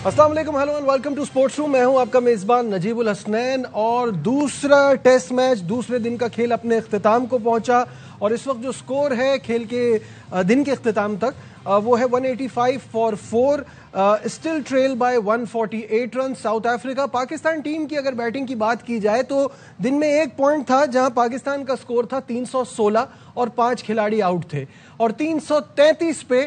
अस्सलाम वालेकुम, hello and welcome to Sports Room. मैं हूं आपका मेजबान नजीबुल हसनैन और दूसरा टेस्ट मैच, दूसरे दिन का खेल अपने इख्तिताम को पहुंचा और इस वक्त जो स्कोर है खेल के दिन के इख्तिताम तक वो है 185 for 4, still trail by 148 run. South Africa Pakistan team की अगर बैटिंग की बात की जाए तो दिन में एक पॉइंट था जहां पाकिस्तान का स्कोर था 316 और 5 खिलाड़ी आउट थे और 333 पे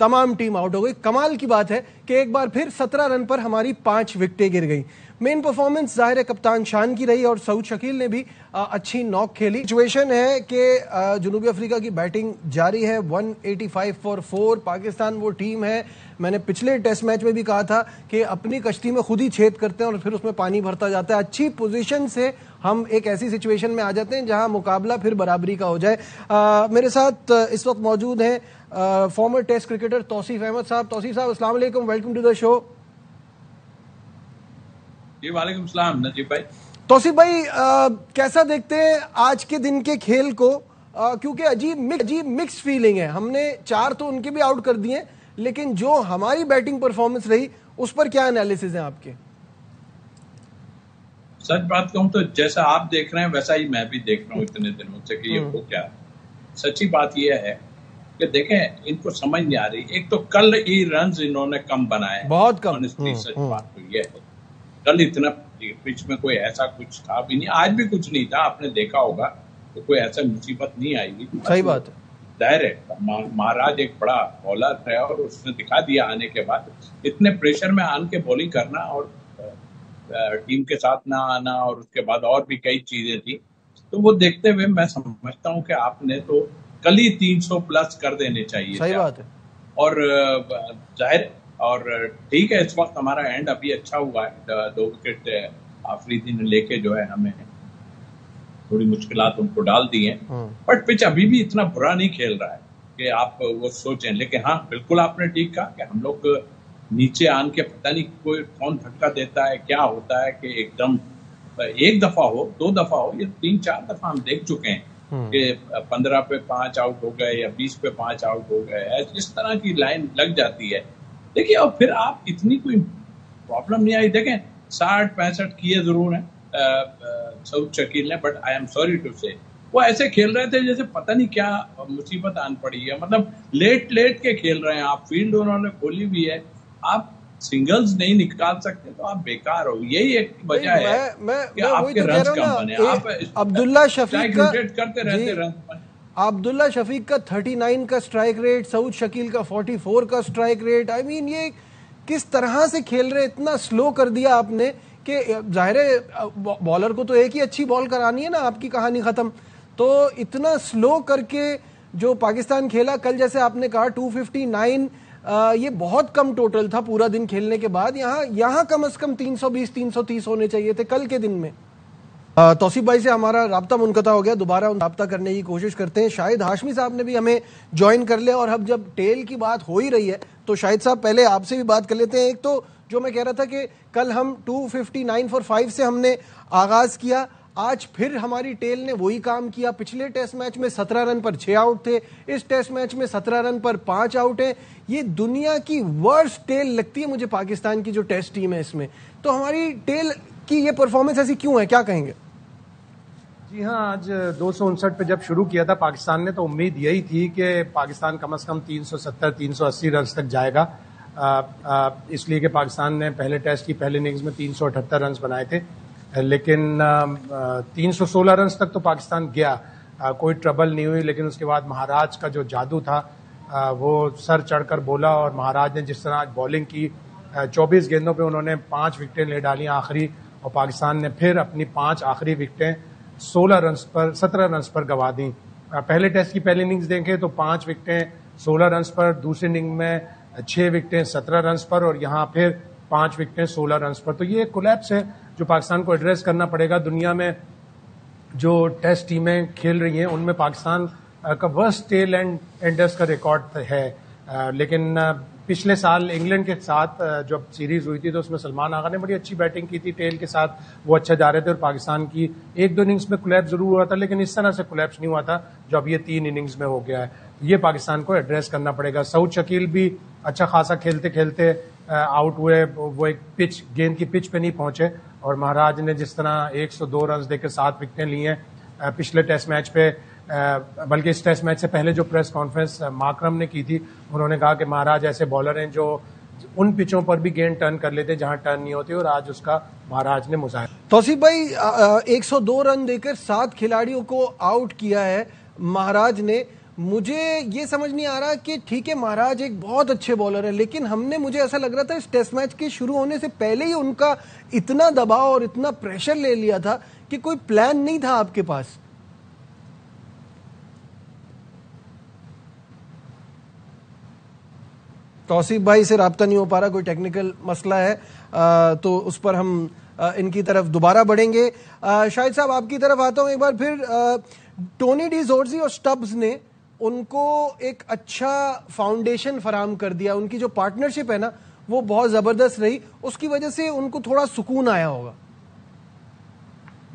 तमाम टीम आउट हो गई। कमाल की बात है कि एक बार फिर 17 रन पर हमारी 5 विकेटें गिर गई। मेन परफॉर्मेंस जाहिर है कप्तान शान की रही और सऊद शकील ने भी अच्छी नॉक खेली। सिचुएशन है कि जनूबी अफ्रीका की बैटिंग जारी है, 185 फॉर 4। पाकिस्तान वो टीम है, मैंने पिछले टेस्ट मैच में भी कहा था कि अपनी कश्ती में खुद ही छेद करते हैं और फिर उसमें पानी भरता जाता है। अच्छी पोजीशन से हम एक ऐसी सिचुएशन में आ जाते हैं जहां मुकाबला फिर बराबरी का हो जाए। मेरे साथ इस वक्त मौजूद हैं former test cricketer Tauseef Ahmed साहब। तौसीफ साहब अस्सलाम वालेकुम, वेलकम टू द शो। जी वालेकुम सलाम नजीब भाई। तौसीफ भाई, कैसा देखते हैं आज के दिन के खेल को? क्योंकि अजीब मिक्स फीलिंग है। हमने 4 तो उनके भी आउट कर दिए, लेकिन जो हमारी बैटिंग परफॉर्मेंस रही उस पर क्या एनालिसिस है आपके? सच बात कहूं तो जैसा आप देख रहे हैं वैसा ही मैं भी देख रहा हूं इतने दिनों से कि ये हो क्या। सच्ची बात यह है कि देखें, इनको समझ नहीं आ रही। एक तो कल ये रन इन्होंने कम बनाए, बहुत कम। सच बात तो यह है, कल इतना पिच में कोई ऐसा कुछ था भी नहीं, आज भी कुछ नहीं था। आपने देखा होगा तो कोई ऐसा मुसीबत नहीं आई थी। सही बात है। दायर है, महाराज एक बड़ा बॉलर है और उसने दिखा दिया आने के बाद इतने प्रेशर में आन के बॉलिंग करना और टीम के साथ ना आना और उसके बाद और भी कई चीजें थी। तो वो देखते हुए मैं समझता हूं कि आपने तो कल ही 300 प्लस कर देने चाहिए। सही बात है। और जाहिर और ठीक है, इस वक्त हमारा एंड अभी अच्छा हुआ है। 2 विकेट आफरीदी ने लेके जो है हमें थोड़ी मुश्किलात उनको डाल दी हैं, बट पिच अभी भी इतना बुरा नहीं खेल रहा है कि आप वो सोचें। लेकिन हाँ, बिल्कुल आपने ठीक कहा कि हम लोग नीचे आन के पता नहीं कौन धक्का देता है, क्या होता है कि एकदम एक दफा हो 2 दफा हो, ये 3-4 दफा हम देख चुके हैं कि 15 पे 5 आउट हो गए या 20 पे 5 आउट हो गए। इस तरह की लाइन लग जाती है। देखिए, और फिर आप इतनी कोई प्रॉब्लम नहीं आई। देखें, 60-65 किए जरूर हैं सऊद शकील ने, but I am sorry to say वो ऐसे खेल रहे थे जैसे पता नहीं क्या मुसीबत आन पड़ी है। मतलब लेट के खेल रहे हैं। आप फील्ड उन्होंने खोली भी है, आप सिंगल्स नहीं निकाल सकते तो आप बेकार हो। यही एक वजह है कि आपके रन कम बने। आप अब्दुल्ला शफीक का करते रहते रन। अब्दुल्ला शफीक का 39 का स्ट्राइक रेट, सऊद शकील का 44 का स्ट्राइक रेट। आई मीन, ये किस तरह से खेल रहे, इतना स्लो कर दिया आपने कि जाहिर है बॉलर को तो एक ही अच्छी बॉल करानी है ना, आपकी कहानी खत्म। तो इतना स्लो करके जो पाकिस्तान खेला कल, जैसे आपने कहा 259, ये बहुत कम टोटल था पूरा दिन खेलने के बाद। यहाँ कम से कम 320-330 होने चाहिए थे कल के दिन में। तौसीफ भाई से हमारा राब्ता मुनक़ता हो गया, दोबारा राब्ता करने की कोशिश करते हैं। शाहिद हाशमी साहब ने भी हमें ज्वाइन कर लिया और अब जब टेल की बात हो ही रही है तो शाहिद साहब पहले आपसे भी बात कर लेते हैं। एक तो जो मैं कह रहा था कि कल हम 259 फॉर 5 से हमने आगाज किया, आज फिर हमारी टेल ने वही काम किया। पिछले टेस्ट मैच में 17 रन पर 6 आउट थे, इस टेस्ट मैच में 17 रन पर 5 आउट है। ये दुनिया की वर्स्ट टेल लगती है मुझे पाकिस्तान की जो टेस्ट टीम है इसमें। तो हमारी टेल की ये परफॉर्मेंस ऐसी क्यों है, क्या कहेंगे? जी हाँ, आज 259 पे जब शुरू किया था पाकिस्तान ने तो उम्मीद यही थी कि पाकिस्तान कम से कम 370-380 रन तक जाएगा। इसलिए कि पाकिस्तान ने पहले टेस्ट की पहले इनिंग्स में 378 रन बनाए थे, लेकिन 316 रन तक तो पाकिस्तान गया, कोई ट्रबल नहीं हुई। लेकिन उसके बाद महाराज का जो जादू था वो सर चढ़कर बोला और महाराज ने जिस तरह आज बॉलिंग की, 24 गेंदों पे उन्होंने 5 विकेटें ले डाली आखिरी, और पाकिस्तान ने फिर अपनी 5 आखिरी विकेटें 17 रन पर गंवा दी। पहले टेस्ट की पहली इनिंग्स देखें तो 5 विकेटें 16 रन पर, दूसरी इनिंग में 6 विकेटें 17 रन पर और यहाँ फिर 5 विकेटें 16 रन पर। तो ये कोलैप्स है जो पाकिस्तान को एड्रेस करना पड़ेगा। दुनिया में जो टेस्ट टीमें खेल रही हैं उनमें पाकिस्तान का वर्स्ट टेल एंडर्स का रिकॉर्ड है। लेकिन पिछले साल इंग्लैंड के साथ जब सीरीज हुई थी तो उसमें सलमान आगा ने बड़ी अच्छी बैटिंग की थी टेल के साथ, वो अच्छा जा रहे थे और पाकिस्तान की 1-2 इनिंग्स में कोलैप्स जरूर हुआ था, लेकिन इस तरह से कोलैप्स नहीं हुआ था जो अब ये 3 इनिंग्स में हो गया है। ये पाकिस्तान को एड्रेस करना पड़ेगा। सऊद शकील भी अच्छा खासा खेलते खेलते आउट हुए, वो एक गेंद की पिच पे नहीं पहुंचे, और महाराज ने जिस तरह 102 रन देकर 7 विकेटें ली हैं पिछले टेस्ट मैच पे, बल्कि इस टेस्ट मैच से पहले जो प्रेस कॉन्फ्रेंस माकरम ने की थी, उन्होंने कहा कि महाराज ऐसे बॉलर हैं जो उन पिचों पर भी गेंद टर्न कर लेते जहां टर्न नहीं होती, और आज उसका महाराज ने मुजाहिरा। तौसीफ भाई, 102 रन देकर 7 खिलाड़ियों को आउट किया है महाराज ने। मुझे ये समझ नहीं आ रहा कि ठीक है, महाराज एक बहुत अच्छे बॉलर है, लेकिन मुझे ऐसा लग रहा था इस टेस्ट मैच के शुरू होने से पहले ही उनका इतना दबाव और इतना प्रेशर ले लिया था कि कोई प्लान नहीं था आपके पास। तौसीफ भाई से राब्ता नहीं हो पा रहा, कोई टेक्निकल मसला है, तो उस पर हम इनकी तरफ दोबारा बढ़ेंगे। शाहिद साहब, आपकी तरफ आता हूं एक बार फिर। टोनी डी जोर्जी और स्टब्स ने उनको एक अच्छा फाउंडेशन फराम कर दिया, उनकी जो पार्टनरशिप है ना वो बहुत जबरदस्त रही, उसकी वजह से उनको थोड़ा सुकून आया होगा।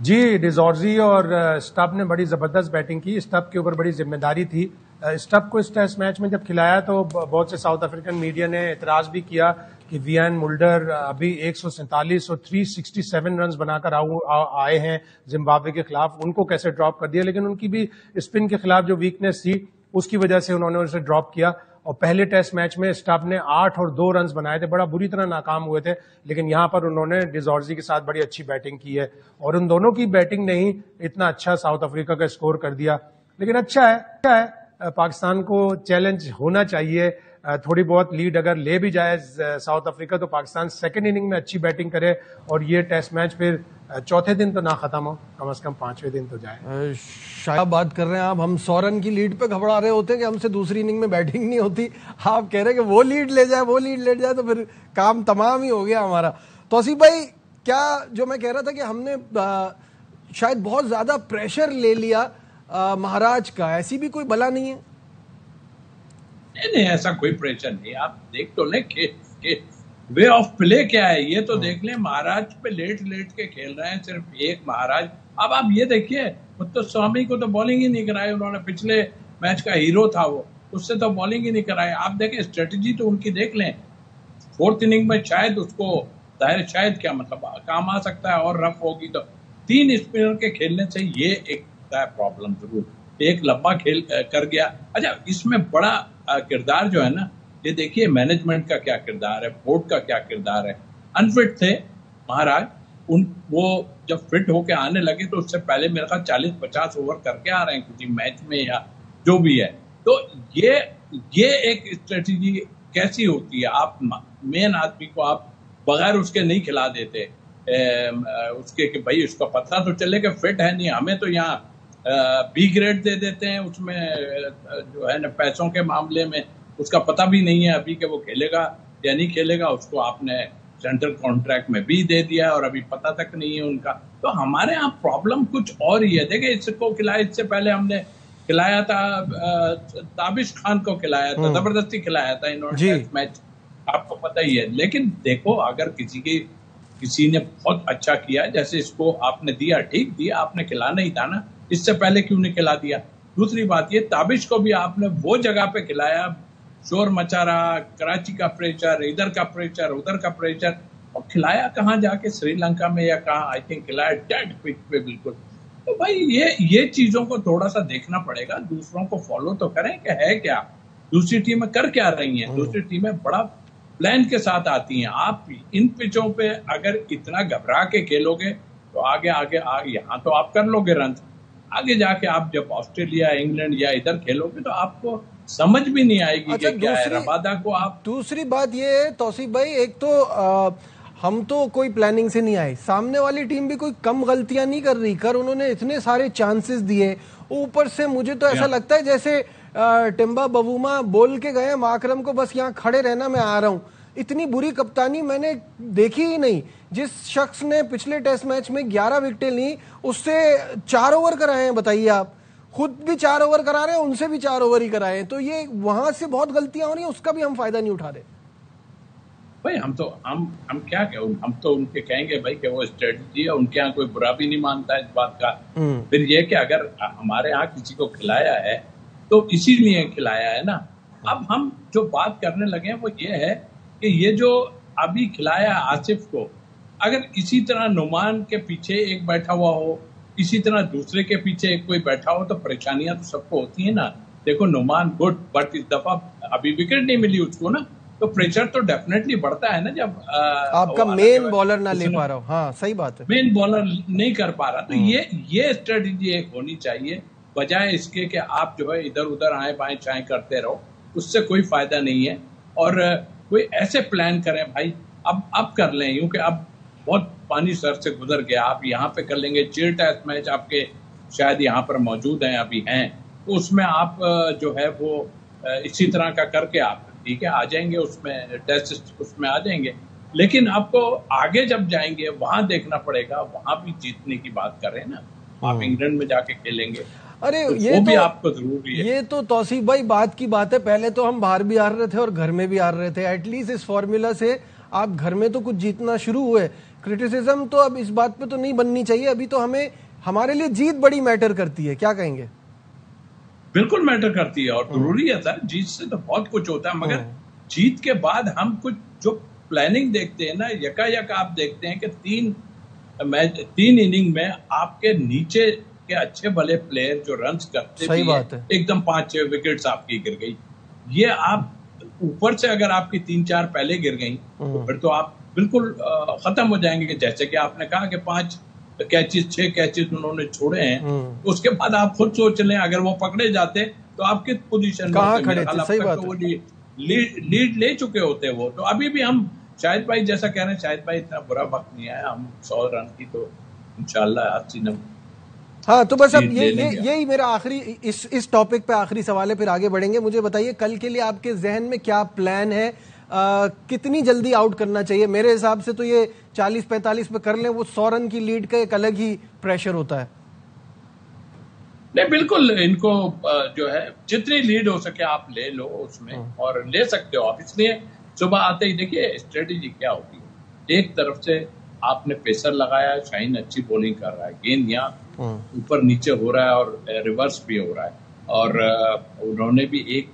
जी, डिजॉर्जी और स्टब ने बड़ी जबरदस्त बैटिंग की। स्टब के ऊपर बड़ी जिम्मेदारी थी। स्टब को इस टेस्ट मैच में जब खिलाया तो बहुत से साउथ अफ्रीकन मीडिया ने इतराज भी किया कि वियान मुल्डर अभी 147 और 367 रन बनाकर आए हैं जिम्बाब्वे के खिलाफ, उनको कैसे ड्रॉप कर दिया। लेकिन उनकी भी स्पिन के खिलाफ जो वीकनेस थी उसकी वजह से उन्होंने उसे ड्रॉप किया, और पहले टेस्ट मैच में स्टब ने 8 और 2 रन बनाए थे, बड़ा बुरी तरह नाकाम हुए थे। लेकिन यहां पर उन्होंने डिजॉर्जी के साथ बड़ी अच्छी बैटिंग की है, और उन दोनों की बैटिंग ने ही इतना अच्छा साउथ अफ्रीका का स्कोर कर दिया। लेकिन अच्छा है, पाकिस्तान को चैलेंज होना चाहिए। थोड़ी बहुत लीड अगर ले भी जाए साउथ अफ्रीका, तो पाकिस्तान सेकेंड इनिंग में अच्छी बैटिंग करे, और ये टेस्ट मैच फिर चौथे दिन तो ना खत्म हो, कम से कम 5वें दिन तो जाए। शायद बात कर रहे हैं आप, हम 100 रन की लीड पे घबरा रहे होते हैं कि हमसे दूसरी इनिंग में बैटिंग नहीं होती। आप कह रहे हैं कि वो लीड ले जाए तो फिर काम तमाम ही हो गया हमारा। तौसीफ भाई, क्या जो मैं कह रहा था कि हमने शायद बहुत ज्यादा प्रेशर ले लिया महाराज का, ऐसी भी कोई बला नहीं है? नहीं, ऐसा कोई प्रेशर नहीं। आप देख तो ले कि वे ऑफ प्ले क्या है, ये तो देख लें। महाराज पे लेट के खेल रहे हैं, सिर्फ एक महाराज। अब आप ये देखिए, मुत्तस्वामी को तो बॉलिंग ही नहीं कराई उन्होंने, पिछले मैच का हीरो था वो, उससे तो बॉलिंग ही नहीं कराई। आप देखें, स्ट्रेटेजी तो उनकी देख लें। 4th इनिंग में शायद उसको जाहिर, शायद क्या मतलब काम आ सकता है और रफ होगी तो 3 स्पिनर के खेलने से ये एक प्रॉब्लम जरूर, एक लंबा खेल कर गया। अच्छा, इसमें बड़ा किरदार जो है ना, ये देखिए मैनेजमेंट का क्या किरदार है, बोर्ड का क्या किरदार है। अनफिट थे महाराज, वो जब फिट होके आने लगे तो उससे पहले मेरे ख्याल 40-50 ओवर करके आ रहे हैं किसी मैच में या जो भी है। तो ये एक स्ट्रेटेजी कैसी होती है? आप मेन आदमी को आप बगैर उसके नहीं खिला देते, उसके कि भाई उसका पता तो चले कि फिट है नहीं। हमें तो यहाँ बी ग्रेड दे देते हैं, उसमें जो है ना पैसों के मामले में उसका पता भी नहीं है अभी कि वो खेलेगा या नहीं खेलेगा। उसको आपने सेंट्रल कॉन्ट्रैक्ट में भी दे दिया और अभी पता तक नहीं है उनका। तो हमारे यहाँ प्रॉब्लम कुछ और ही है। देखिए, इसको खिलाया, इससे पहले हमने खिलाया था ताबिश खान को, खिलाया था, जबरदस्ती खिलाया था इन्होंने मैच, आपको पता ही है। लेकिन देखो, अगर किसी ने बहुत अच्छा किया, जैसे इसको आपने दिया, ठीक दिया, आपने खिलाना ही था ना, इससे पहले क्यों नहीं खिला दिया? दूसरी बात ये, ताबिश को भी आपने वो जगह पे खिलाया, शोर मचा रहा, कराची का प्रेशर, इधर का प्रेशर, उधर का प्रेशर, और खिलाया कहाँ जाके, श्रीलंका में या कहाँ, आई थिंक खिलाया डेड पिच पे बिल्कुल। तो भाई ये चीजों को थोड़ा सा देखना पड़ेगा, दूसरों को फॉलो तो करें कि है क्या, दूसरी टीमें कर क्या रही हैं। दूसरी टीमें बड़ा प्लान के साथ आती हैं। आप इन पिचों पे अगर इतना घबरा के खेलोगे तो आगे यहाँ तो आप कर लोगे रन, आगे जाके आप जब ऑस्ट्रेलिया, इंग्लैंड या इधर खेलोगे तो आपको समझ भी नहीं आएगी। अच्छा, कि क्या है रबादा को आप। दूसरी बात ये है तौसीफ भाई, एक तो हम तो कोई प्लानिंग से नहीं आए, सामने वाली टीम भी कोई कम गलतियां नहीं कर रही, उन्होंने इतने सारे चांसेस दिए। ऊपर से मुझे तो ऐसा लगता है जैसे टिम्बा बवूमा बोल के गए माकरम को, बस यहाँ खड़े रहना, मैं आ रहा हूँ। इतनी बुरी कप्तानी मैंने देखी ही नहीं। जिस शख्स ने पिछले टेस्ट मैच में 11 विकेटें ली, उससे 4 ओवर कराए हैं, बताइए आप। खुद भी 4 ओवर करा रहे हैं, उनसे भी 4 ओवर ही कराए हैं। तो ये वहां से बहुत गलतियां हो रही हैं, उसका भी हम फायदा नहीं उठा रहे। भाई हम क्या कहें, हम तो उनके कहेंगे भाई कि वो स्ट्रेटजी है, उनके यहाँ कोई बुरा भी नहीं मानता इस बात का। फिर ये कि अगर हमारे यहाँ किसी को खिलाया है तो इसीलिए खिलाया है ना। अब हम जो बात करने लगे हैं वो ये है कि ये जो अभी खिलाया आसिफ को, अगर इसी तरह नुमान के पीछे एक बैठा हुआ हो, इसी तरह दूसरे के पीछे एक कोई बैठा हो, तो परेशानियां तो सबको होती है ना। देखो नुमान गुड, बट इस दफा अभी विकेट नहीं मिली उसको ना, तो प्रेशर तो डेफिनेटली बढ़ता है ना जब आपका मेन बॉलर ना ले पा रहा हो। हाँ सही बात है, मेन बॉलर नहीं कर पा रहा। तो ये स्ट्रेटेजी एक होनी चाहिए, बजाय इसके कि आप जो है इधर उधर आए बाएं चाएं करते रहो, उससे कोई फायदा नहीं है। और कोई ऐसे प्लान करें भाई, अब कर लें, क्योंकि अब बहुत पानी सर से गुजर गया। आप यहाँ पे कर लेंगे 4 टेस्ट मैच आपके शायद यहाँ पर मौजूद हैं, अभी हैं, तो उसमें आप जो है वो इसी तरह का करके आप ठीक है आ जाएंगे, उसमें टेस्ट उसमें आ जाएंगे। लेकिन आपको आगे जब जाएंगे वहां देखना पड़ेगा, वहां भी जीतने की बात कर रहे हैं ना, आप इंग्लैंड में जाके खेलेंगे। अरे तो ये वो भी तो आपको जरूरी है। ये तो तौसीफ भाई बात की बात है, पहले तो हम बाहर भी हार रहे थे और घर में भी हार रहे थे। एटलीस्ट इस फॉर्मूला से आप घर में तो कुछ जीतना शुरू हुए। क्रिटिसिज्म तो अब इस बात पे तो नहीं बननी चाहिए। अभी तो हमें, हमारे लिए जीत बड़ी मैटर करती है, क्या कहेंगे? बिल्कुल मैटर करती है और जरूरी है सर, जीत से तो बहुत कुछ होता है, मगर जीत के बाद हम कुछ जो प्लानिंग देखते हैं ना, यकायक आप देखते हैं कि 3 इनिंग में आपके नीचे के अच्छे भले प्लेयर जो रन्स करते सही भी बात है, एकदम 5-6 विकेट्स आपकी गिर गई। ये आप ऊपर से अगर आपकी 3-4 पहले गिर गई तो फिर तो आप बिल्कुल खत्म हो जाएंगे। जैसे कि आपने कहा कि 5 कैचेस 6 कैचेस उन्होंने छोड़े हैं, उसके बाद आप खुद सोच लें अगर वो पकड़े जाते तो आप किस पोजीशन में कहाँ खड़े थे? सही बात वो लीड ले चुके होते वो। तो अभी भी हम शाहिद भाई जैसा कह रहे हैं, शाहिद भाई इतना बुरा वक्त नहीं आया, हम 100 रन की तो इंशाल्लाह 80-90। हाँ तो बस अब यही मेरा आखिरी इस टॉपिक पे आखिरी सवाल है, फिर आगे बढ़ेंगे। मुझे बताइए कल के लिए आपके जहन में क्या प्लान है? कितनी जल्दी आउट करना चाहिए? मेरे हिसाब से तो ये 40-45 पे कर लें, वो 100 रन की लीड का एक अलग ही प्रेशर होता है। नहीं बिल्कुल, इनको जो है जितनी लीड हो सके आप ले लो उसमें, और ले सकते हो आप। इसलिए सुबह आते ही देखिए स्ट्रेटेजी क्या होती है। एक तरफ से आपने पेसर लगाया, शाहीन अच्छी बॉलिंग कर रहा है, गेंद यहाँ ऊपर नीचे हो रहा है और रिवर्स भी हो रहा है, और उन्होंने भी एक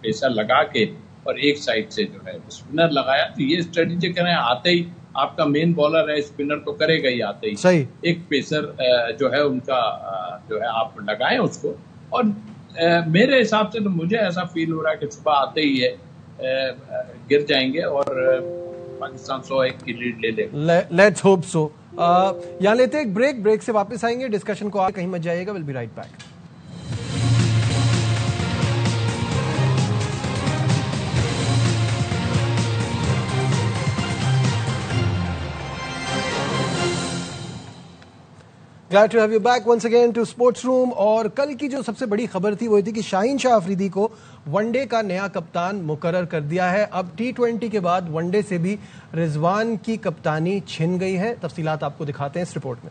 पेसर लगा के और एक साइड से जो है स्पिनर लगाया। तो ये स्ट्रेटेजी करें, आते ही आपका मेन बॉलर है, स्पिनर तो करेगा ही आते ही। सही। एक पेसर जो है उनका जो है आप लगाएं उसको। और मेरे हिसाब से तो मुझे ऐसा फील हो रहा है कि सुबह आते ही है गिर जाएंगे और पाकिस्तान 101 की लीड ले लेगा। Let's hope so. यहाँ लेते एक ब्रेक से वापस आएंगे, डिस्कशन को कहीं मत जाइएगा। Will be right back. Glad to have you back once again to Sports Room। और कल की जो सबसे बड़ी खबर थी वो थी कि शाहीन शाह अफरीदी को वनडे का नया कप्तान मुकर्रर कर दिया है। अब T20 के बाद वनडे से भी रिजवान की कप्तानी छिन गई है। तफसीलात आपको दिखाते हैं इस रिपोर्ट में।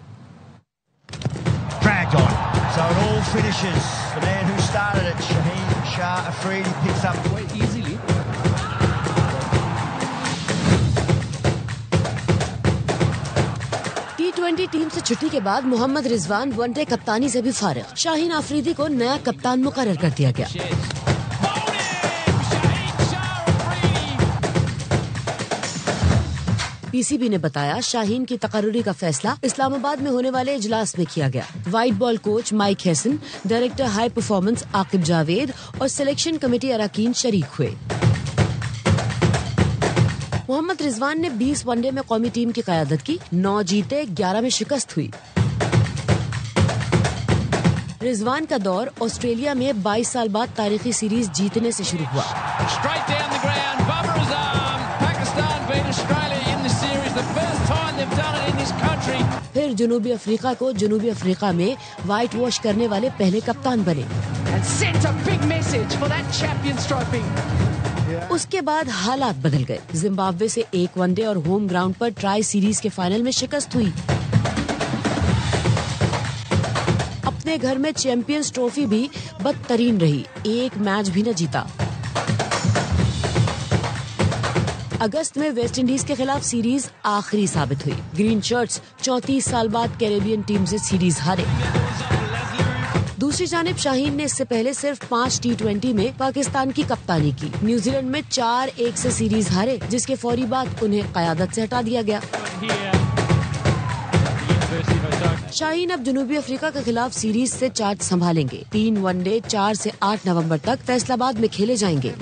Dragged on. So it all finishes. The man who started it, Shaheen Shah Afridi, picks up quite easily. T20 team से छुट्टी के बाद मोहम्मद रिजवान वनडे कप्तानी से भी फारिग। शाहीन अफरीदी को नया कप्तान मुकर्रर कर दिया गया। पीसीबी ने बताया शाहीन की तकर्रुरी का फैसला इस्लामाबाद में होने वाले इजलास में किया गया। White ball coach Mike Hesson, director high performance Aqib Javed और सिलेक्शन कमेटी अरकान शरीक हुए। मोहम्मद रिजवान ने 20 वनडे में कौमी टीम की क़यादत की। 9 जीते, 11 में शिकस्त हुई। रिजवान का दौर ऑस्ट्रेलिया में 22 साल बाद तारीखी सीरीज जीतने से शुरू हुआ। फिर जनूबी अफ्रीका को जनूबी अफ्रीका में व्हाइट वॉश करने वाले पहले कप्तान बने। उसके बाद हालात बदल गए। जिम्बाब्वे से 1 वनडे और होम ग्राउंड पर ट्राई सीरीज के फाइनल में शिकस्त हुई। अपने घर में चैंपियंस ट्रॉफी भी बदतरीन रही, एक मैच भी न जीता। अगस्त में वेस्ट इंडीज के खिलाफ सीरीज आखिरी साबित हुई। ग्रीन शर्ट्स 34 साल बाद कैरेबियन टीम से सीरीज हारे। दूसरी जानिब शाहीन ने इससे पहले सिर्फ 5 T20 में पाकिस्तान की कप्तानी की। न्यूजीलैंड में 4-1 से सीरीज हारे, जिसके फौरी बाद उन्हें क़यादत से हटा दिया गया। शाहीन अब जनूबी अफ्रीका के खिलाफ सीरीज से चार्ज संभालेंगे। 3 वनडे 4 से 8 नवंबर तक फैसलाबाद में खेले जाएंगे।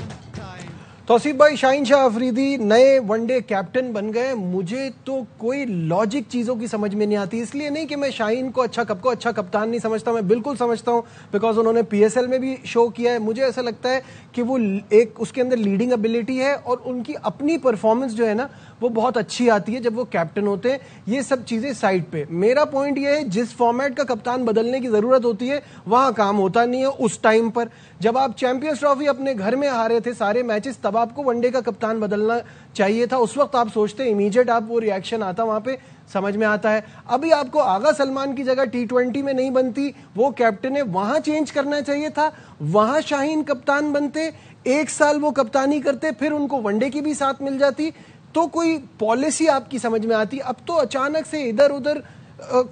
तौसीफ भाई, शाहीन शाह अफरीदी नए वनडे कैप्टन बन गए। मुझे तो कोई लॉजिक चीज़ों की समझ में नहीं आती। इसलिए नहीं कि मैं शाहीन को अच्छा कप्तान नहीं समझता, मैं बिल्कुल समझता हूं, बिकॉज उन्होंने PSL में भी शो किया है। मुझे ऐसा लगता है कि वो एक उसके अंदर लीडिंग एबिलिटी है और उनकी अपनी परफॉर्मेंस जो है ना वो बहुत अच्छी आती है जब वो कैप्टन होते हैं। ये सब चीज़ें साइड पे, मेरा पॉइंट ये है जिस फॉर्मेट का कप्तान बदलने की ज़रूरत होती है वहाँ काम होता नहीं है उस टाइम पर। जब आप चैंपियंस ट्रॉफी अपने घर में हारे थे सारे मैचेस, तब आपको वनडे का कप्तान बदलना चाहिए था। उस वक्त आप सोचते इमीडिएट आप वो रिएक्शन आता, वहाँ पे समझ में आता है। अभी आपको आगा सलमान की जगह T20 में नहीं बनती, वो कैप्टन है, वहाँ चेंज करना चाहिए था। वहाँ शाहीन कप्तान बनते, 1 साल वो कप्तानी करते, फिर उनको वनडे की भी साथ मिल जाती, तो कोई पॉलिसी आपकी समझ में आती। अब तो अचानक से इधर उधर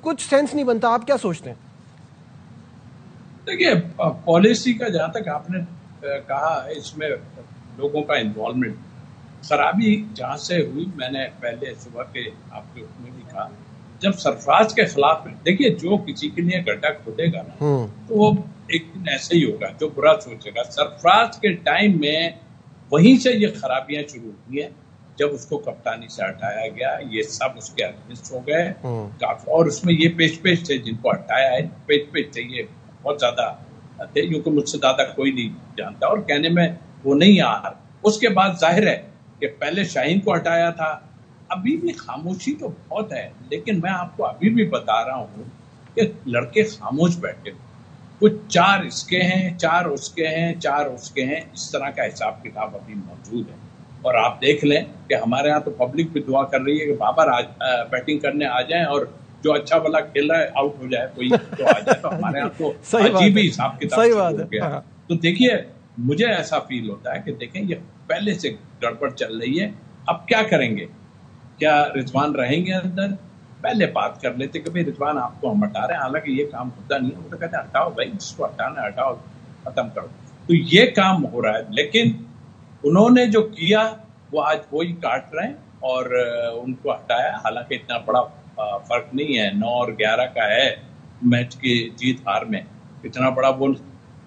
कुछ सेंस नहीं बनता। आप क्या सोचते हैं? देखिए, पॉलिसी का जहां तक आपने कहा है, इसमें लोगों का इन्वॉल्वमेंट, खराबी जहां से हुई, मैंने पहले सुबह के आपके उसमें भी कहा, जब सरफराज के खिलाफ, देखिए जो किसी के लिए गड्ढा खोदेगा ना तो वो एक दिन ऐसे ही होगा, जो बुरा सोचेगा। सरफराज के टाइम में वहीं से ये खराबियां शुरू हुई हैं, जब उसको कप्तानी से हटाया गया, ये सब उसके अगेंस्ट हो गए काफी। और उसमें ये पेश थे जिनको हटाया है, पेश थे, ये बहुत ज्यादा थे, क्योंकि मुझसे ज्यादा कोई नहीं जानता और कहने में वो नहीं आ रहा। उसके बाद जाहिर है कि पहले शाहीन को हटाया था। अभी भी खामोशी तो बहुत है, लेकिन मैं आपको अभी भी बता रहा हूँ कि लड़के खामोश बैठे, कुछ 4 इसके हैं, 4 उसके हैं, 4 उसके हैं, इस तरह का हिसाब किताब अभी मौजूद है। और आप देख लें कि हमारे यहाँ तो पब्लिक भी दुआ कर रही है कि बाबर आज बैटिंग करने आ जाएं और जो अच्छा वाला खेल रहा है आउट हो जाए कोई तो आ जाए। तो हमारे यहाँ तो अजीब ही हिसाब किताब हो गया। तो देखिए, मुझे ऐसा फील होता है कि देखें ये पहले से गड़बड़ चल रही है। अब क्या करेंगे? क्या रिजवान रहेंगे अंदर? पहले बात कर लेते कि भाई रिजवान आपको हम हटा रहे हैं, हालांकि ये काम होता नहीं है। वो तो कहते हैं हटाओ भाई, जिसको हटाना हटाओ, खत्म करो। तो ये काम हो रहा है, लेकिन उन्होंने जो किया वो आज वही काट रहे हैं और उनको हटाया। हालांकि इतना बड़ा फर्क नहीं है, 9 और 11 का है मैच की जीत हार में, इतना बड़ा वो,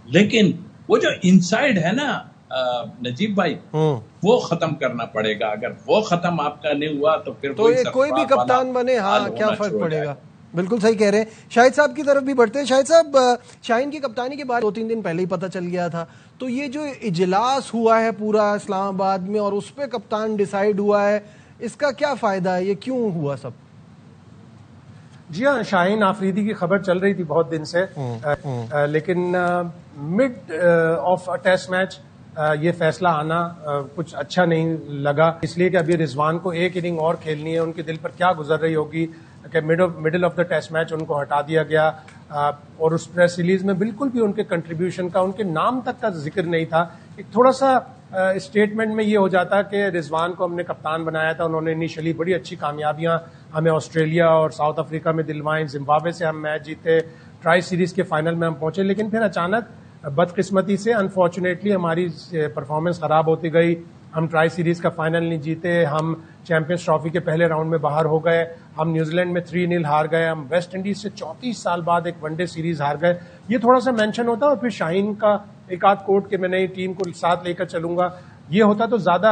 लेकिन वो जो इनसाइड है ना नजीब भाई, वो खत्म करना पड़ेगा। अगर वो खत्म आपका नहीं हुआ तो फिर तो ये कोई भी कप्तान बने, हाँ, क्या फर्क पड़ेगा। बिल्कुल सही कह रहे हैं। शाहिद साहब की तरफ भी बढ़ते हैं। शाहिद साहब, शाहीन की कप्तानी के बाद 2-3 दिन पहले ही पता चल गया था, तो ये जो इजलास हुआ है पूरा इस्लामाबाद में और उस पर कप्तान डिसाइड हुआ है, इसका क्या फायदा है? ये क्यों हुआ सब? जी हाँ, शाहीन आफरीदी की खबर चल रही थी बहुत दिन से, लेकिन mid of a test match ये फैसला आना कुछ अच्छा नहीं लगा, इसलिए कि अभी रिजवान को एक इनिंग और खेलनी है। उनके दिल पर क्या गुजर रही होगी कि middle of the test match उनको हटा दिया गया और उस प्रेस रिलीज में बिल्कुल भी उनके कंट्रीब्यूशन का, उनके नाम तक का जिक्र नहीं था। एक थोड़ा सा स्टेटमेंट में ये हो जाता कि रिजवान को हमने कप्तान बनाया था, उन्होंने इनिशियली बड़ी अच्छी कामयाबियां हमें ऑस्ट्रेलिया और साउथ अफ्रीका में दिलवाएं, जिम्बाब्वे से हम मैच जीते, ट्राई सीरीज के फाइनल में हम पहुंचे, लेकिन फिर अचानक बदकिस्मती से अनफॉर्चुनेटली हमारी परफॉर्मेंस खराब होती गई। हम ट्राई सीरीज का फाइनल नहीं जीते, हम चैंपियंस ट्रॉफी के पहले राउंड में बाहर हो गए, हम न्यूजीलैंड में 3-0 हार गए, हम वेस्ट इंडीज से 34 साल बाद एक वनडे सीरीज हार गए। ये थोड़ा सा मेंशन होता और फिर शाहीन का एक आध कोट कि मैं नई टीम को साथ लेकर चलूंगा, ये होता तो ज्यादा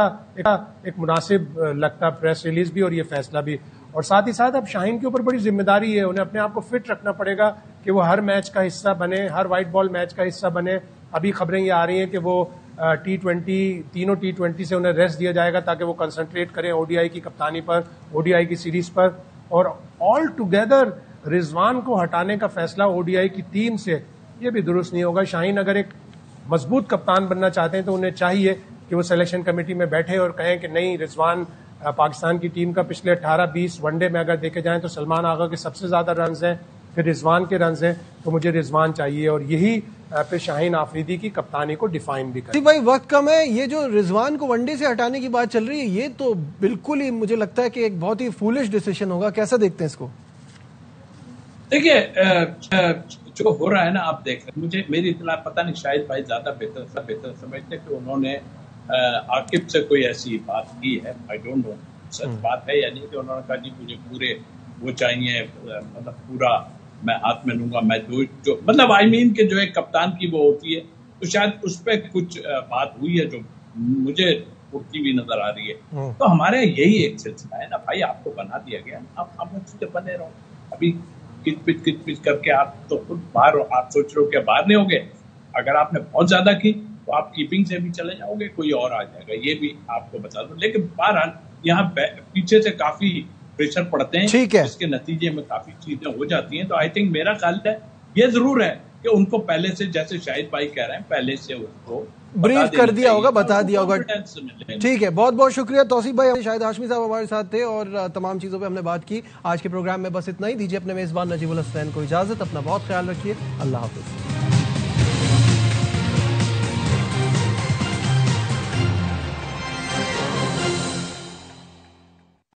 एक मुनासिब लगता प्रेस रिलीज भी और ये फैसला भी। और साथ ही साथ अब शाहीन के ऊपर बड़ी जिम्मेदारी है, उन्हें अपने आप को फिट रखना पड़ेगा कि वो हर मैच का हिस्सा बने, हर व्हाइट बॉल मैच का हिस्सा बने। अभी खबरें ये आ रही हैं कि वो तीनों T20 से उन्हें रेस्ट दिया जाएगा ताकि वो कंसंट्रेट करें ODI की कप्तानी पर, ODI की सीरीज पर। और ऑल टुगेदर रिजवान को हटाने का फैसला ODI की टीम से ये भी दुरुस्त नहीं होगा। शाहीन अगर एक मजबूत कप्तान बनना चाहते हैं तो उन्हें चाहिए कि वो सिलेक्शन कमेटी में बैठे और कहें कि नहीं, रिजवान पाकिस्तान की टीम का पिछले 18-20 वनडे में अगर देखे जाएं तो सलमान आगा के सबसे ज्यादा रन्स हैं, फिर रिजवान के रन्स हैं, तो मुझे रिजवान चाहिए। और यही फिर शाहीन आफरीदी की कप्तानी को डिफाइन भी करे। भाई वक्त कम है, ये जो रिजवान को वनडे से हटाने की बात चल रही है, ये तो बिल्कुल ही मुझे लगता है कि एक बहुत ही फूलिश डिसीजन होगा। कैसा देखते हैं इसको? देखिए, जो हो रहा है ना, आप देख रहे हैं, मुझे मेरी इतना पता नहीं, शायद भाई ज्यादा बेहतर समझते कि उन्होंने आकिब से कोई ऐसी बात की है। आई डोंट नो सच बात है या नहीं, कि उन्होंने कहा जी मुझे पूरे वो चाहिए, मतलब पूरा मैं हाथ में लूंगा, मैं जो मतलब आई मीन के जो एक कप्तान की वो होती है, तो शायद उस पर कुछ बात हुई है जो मुझे उठती हुई नजर आ रही है। तो हमारे यही एक सिलसिला है ना भाई, आपको बना दिया गया, आप अच्छे बने रहो। अभी किच करके आप तो खुद बाहर हो, आप सोच रहे हो कि बाहर नहीं होगे, अगर आपने बहुत ज्यादा की तो आप कीपिंग से भी चले जाओगे, कोई और आ जाएगा, ये भी आपको बता दो। लेकिन बहरहाल यहाँ पीछे से काफी प्रेशर पड़ते हैं, ठीक है, इसके नतीजे में काफी चीजें हो जाती हैं। तो आई थिंक मेरा ख्याल है ये जरूर है कि उनको पहले से, जैसे शाहिद भाई कह रहे हैं, पहले से उसको ब्रीफ कर दिया होगा, बता दिया होगा। ठीक है, बहुत बहुत शुक्रिया तौसीफ भाई। शाहिद हाशमी साहब हमारे साथ थे और तमाम चीजों पे हमने बात की। आज के प्रोग्राम में बस इतना ही। दीजिए अपने मेजबान नजीबुल हसनैन को इजाजत। अपना बहुत ख्याल रखिए। अल्लाह हाफिज।